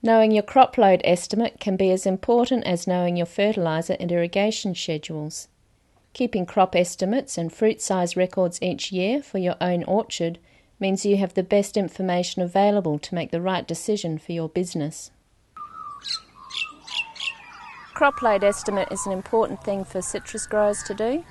Knowing your crop load estimate can be as important as knowing your fertiliser and irrigation schedules. Keeping crop estimates and fruit size records each year for your own orchard means you have the best information available to make the right decision for your business. Crop load estimate is an important thing for citrus growers to do.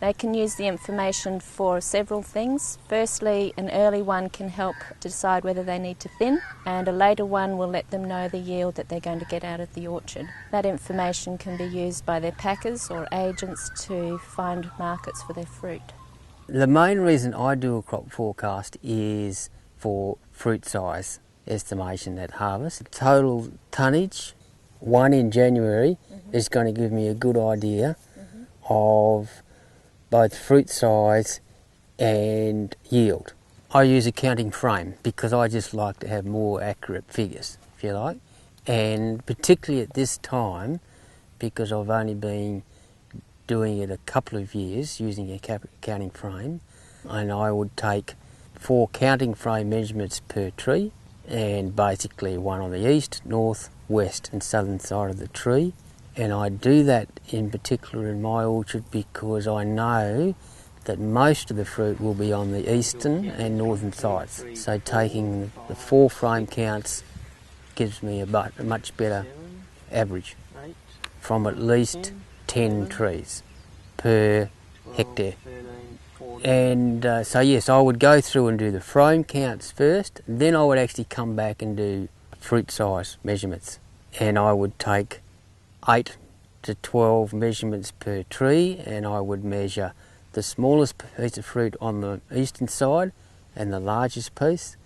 They can use the information for several things. Firstly, an early one can help to decide whether they need to thin, and a later one will let them know the yield that they're going to get out of the orchard. That information can be used by their packers or agents to find markets for their fruit. The main reason I do a crop forecast is for fruit size estimation at harvest. Total tonnage, one in January, is going to give me a good idea of both fruit size and yield. I use a counting frame because I just like to have more accurate figures, if you like, and particularly at this time, because I've only been doing it a couple of years using a counting frame, and I would take 4 counting frame measurements per tree, and basically one on the east, north, west and southern side of the tree. And I do that in particular in my orchard because I know that most of the fruit will be on the eastern and northern sides. So taking the 4 frame counts gives me a much better average from at least 10 trees per hectare. And so yes, I would go through and do the frame counts first, then I would actually come back and do fruit size measurements. And I would take 8 to 12 measurements per tree, and I would measure the smallest piece of fruit on the eastern side and the largest piece,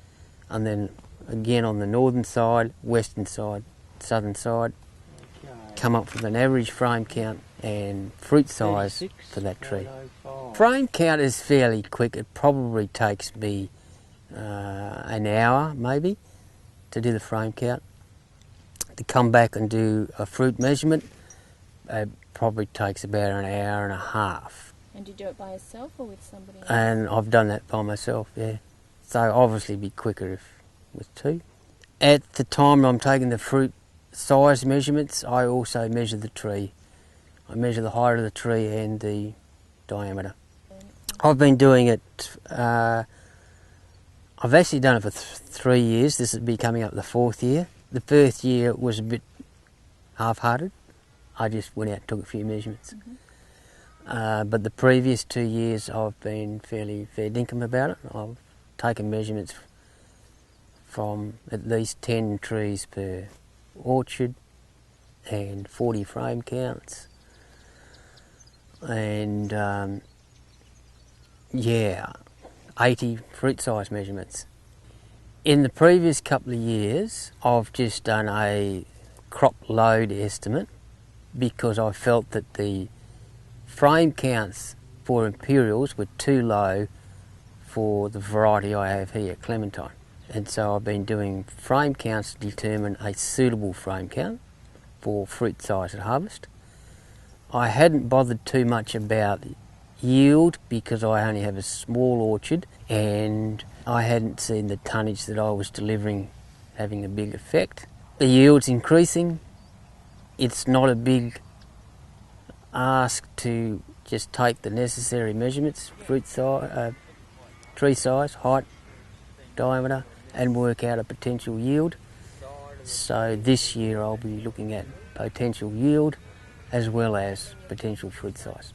and then again on the northern side, western side, southern side, come up with an average frame count and fruit size for that tree. Frame count is fairly quick. It probably takes me an hour maybe to do the frame count. To come back and do a fruit measurement, it probably takes about an hour and a half. And do you do it by yourself or with somebody else? And I've done that by myself, yeah. So obviously it'd be quicker if with 2. At the time I'm taking the fruit size measurements, I also measure the tree. I measure the height of the tree and the diameter. I've been doing it, I've actually done it for 3 years. This would be coming up the 4th year. The first year was a bit half-hearted. I just went out and took a few measurements. But the previous 2 years I've been fairly fair dinkum about it. I've taken measurements from at least 10 trees per orchard and 40 frame counts. And 80 fruit size measurements. In the previous couple of years, I've just done a crop load estimate because I felt that the frame counts for imperials were too low for the variety I have here, Clementine. And so I've been doing frame counts to determine a suitable frame count for fruit size at harvest. I hadn't bothered too much about yield because I only have a small orchard and I hadn't seen the tonnage that I was delivering having a big effect. The yield's increasing. It's not a big ask to just take the necessary measurements, fruit size, tree size, height, diameter, and work out a potential yield. So this year I'll be looking at potential yield as well as potential fruit size.